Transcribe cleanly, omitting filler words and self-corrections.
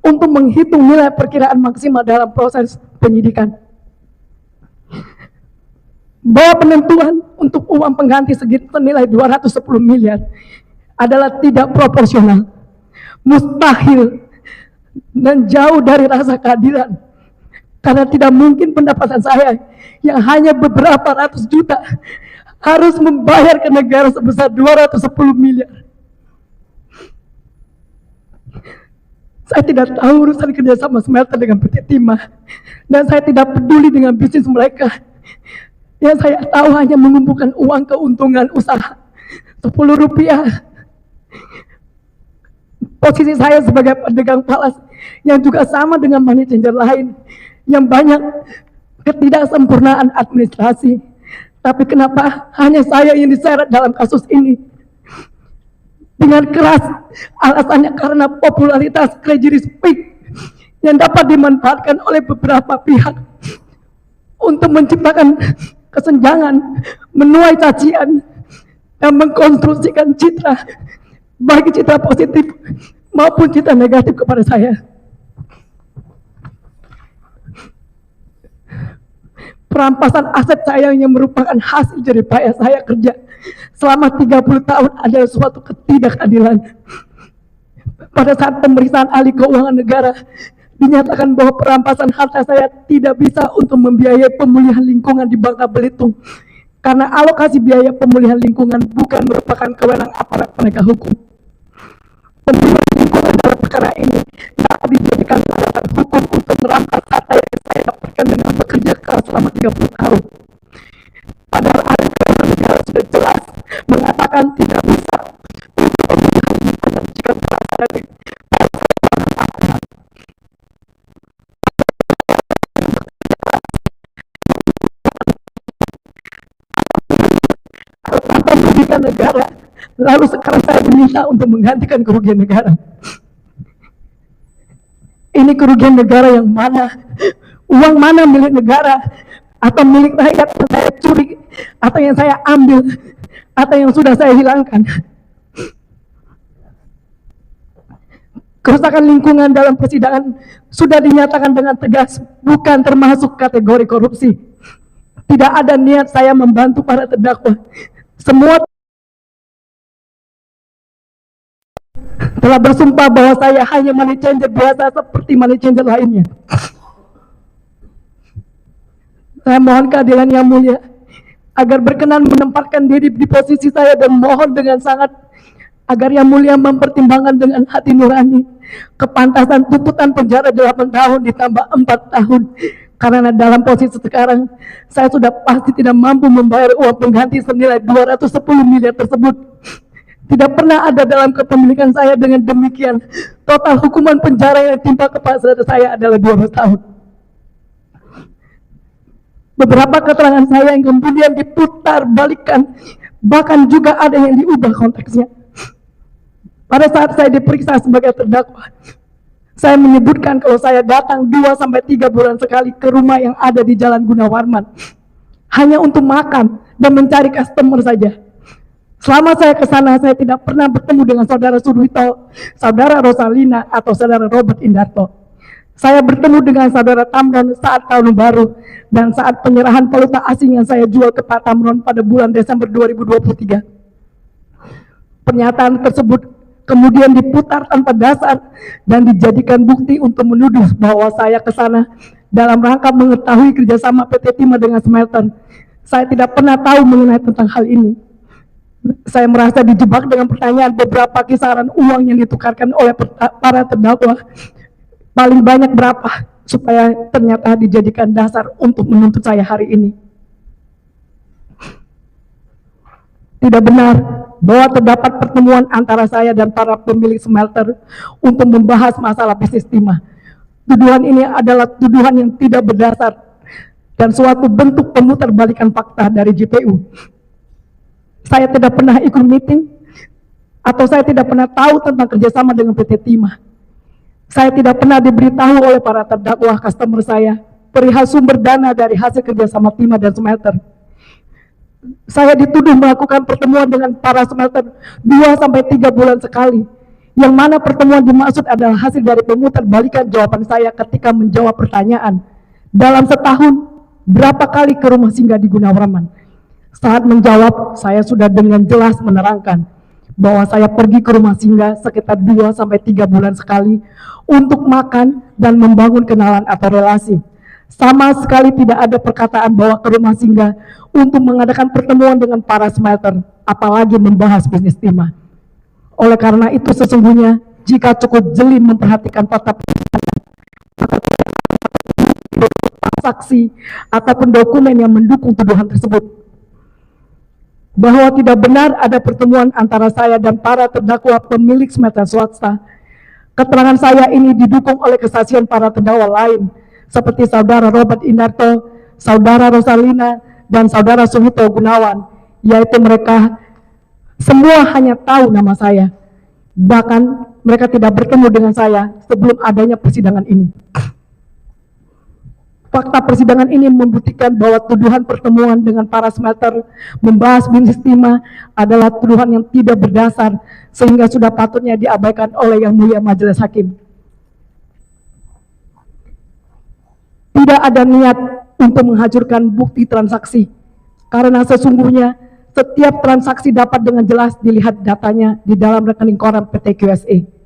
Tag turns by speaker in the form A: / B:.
A: untuk menghitung nilai perkiraan maksimal dalam proses penyidikan. Bahwa penentuan untuk uang pengganti senilai 210 miliar adalah tidak proporsional, mustahil, dan jauh dari rasa keadilan. Karena tidak mungkin pendapatan saya yang hanya beberapa ratus juta harus membayar ke negara sebesar 210 miliar. Saya tidak tahu urusan kerjasama smelter dengan PT Timah, dan saya tidak peduli dengan bisnis mereka. Yang saya tahu hanya mengumpulkan uang keuntungan usaha 10 rupiah. Posisi saya sebagai pedagang falas yang juga sama dengan money changer lain yang banyak ketidaksempurnaan administrasi. Tapi kenapa hanya saya yang diseret dalam kasus ini? Dengan keras, alasannya karena popularitas Crazy Speak yang dapat dimanfaatkan oleh beberapa pihak untuk menciptakan kesenjangan, menuai cacian, dan mengkonstruksikan citra, baik citra positif maupun citra negatif kepada saya. Perampasan aset saya yang merupakan hasil jerih payah saya kerja selama 30 tahun adalah suatu ketidakadilan. Pada saat pemeriksaan ahli keuangan negara, dinyatakan bahwa perampasan harta saya tidak bisa untuk membiayai pemulihan lingkungan di Bangka Belitung karena alokasi biaya pemulihan lingkungan bukan merupakan kewenangan aparat penegak hukum. Pemulihan lingkungan dalam perkara ini dapat dijadikan alasan hukum untuk merampas harta yang saya dapatkan dengan bekerja keras selama 30 tahun. Padahal ahli keuangan negara sudah jelas mengatakan tidak bisa untuk pemulihan lingkungan jika berasal dari negara. Lalu sekarang saya diminta untuk menggantikan kerugian negara. Ini kerugian negara yang mana? Uang mana milik negara atau milik rakyat yang saya curi atau yang saya ambil atau yang sudah saya hilangkan? Kerusakan lingkungan dalam persidangan sudah dinyatakan dengan tegas bukan termasuk kategori korupsi. Tidak ada niat saya membantu para terdakwa. Semua telah bersumpah bahwa saya hanya money changer biasa seperti money changer lainnya. Saya mohon keadilan yang mulia agar berkenan menempatkan diri di posisi saya dan mohon dengan sangat agar yang mulia mempertimbangkan dengan hati nurani kepantasan tuntutan penjara 8 tahun ditambah 4 tahun. Karena dalam posisi sekarang saya sudah pasti tidak mampu membayar uang pengganti senilai 210 miliar tersebut. Tidak pernah ada dalam kepemilikan saya. Dengan demikian, total hukuman penjara yang timpa kepada saya adalah 12 tahun. Beberapa keterangan saya yang kemudian diputar balikan, bahkan juga ada yang diubah konteksnya. Pada saat saya diperiksa sebagai terdakwa, saya menyebutkan kalau saya datang 2-3 bulan sekali ke rumah yang ada di Jalan Gunawarman, hanya untuk makan dan mencari customer saja. Selama saya ke sana, saya tidak pernah bertemu dengan saudara Surwito, saudara Rosalina, atau saudara Robert Indarto. Saya bertemu dengan saudara Tamron saat tahun baru dan saat penyerahan valuta asing yang saya jual ke Pak Tamron pada bulan Desember 2023. Pernyataan tersebut kemudian diputar tanpa dasar dan dijadikan bukti untuk menuduh bahwa saya ke sana dalam rangka mengetahui kerjasama PT Timah dengan smelter. Saya tidak pernah tahu mengenai tentang hal ini. Saya merasa dijebak dengan pertanyaan beberapa kisaran uang yang ditukarkan oleh para terdakwa. Paling banyak berapa supaya ternyata dijadikan dasar untuk menuntut saya hari ini. Tidak benar bahwa terdapat pertemuan antara saya dan para pemilik smelter untuk membahas masalah bisnis Timah. Tuduhan ini adalah tuduhan yang tidak berdasar dan suatu bentuk pemutarbalikan fakta dari JPU. Saya tidak pernah ikut meeting atau saya tidak pernah tahu tentang kerjasama dengan PT Timah. Saya tidak pernah diberitahu oleh para terdakwa customer saya perihal sumber dana dari hasil kerjasama Timah dan smelter. Saya dituduh melakukan pertemuan dengan para smelter 2-3 bulan sekali, Yang mana pertemuan dimaksud adalah hasil dari pemutarbalikan jawaban saya ketika menjawab pertanyaan. Dalam setahun, berapa kali ke rumah singgah di Gunawarman? Saat menjawab, saya sudah dengan jelas menerangkan bahwa saya pergi ke rumah singgah sekitar 2-3 bulan sekali untuk makan dan membangun kenalan atau relasi. Sama sekali tidak ada perkataan bahwa ke rumah singgah untuk mengadakan pertemuan dengan para smelter, apalagi membahas bisnis timah. Oleh karena itu sesungguhnya jika cukup jeli memperhatikan fakta saksi ataupun dokumen yang mendukung tuduhan tersebut, bahwa tidak benar ada pertemuan antara saya dan para terdakwa pemilik smelter swasta. Keterangan saya ini didukung oleh kesaksian para terdakwa lain seperti saudara Robert Indarto, saudara Rosalina, dan saudara Suhito Gunawan, yaitu mereka semua hanya tahu nama saya. Bahkan mereka tidak bertemu dengan saya sebelum adanya persidangan ini. Fakta persidangan ini membuktikan bahwa tuduhan pertemuan dengan para smelter membahas bisnis timah adalah tuduhan yang tidak berdasar sehingga sudah patutnya diabaikan oleh Yang Mulia Majelis Hakim. Tidak ada niat untuk menghancurkan bukti transaksi, karena sesungguhnya setiap transaksi dapat dengan jelas dilihat datanya di dalam rekening koran PT QSE.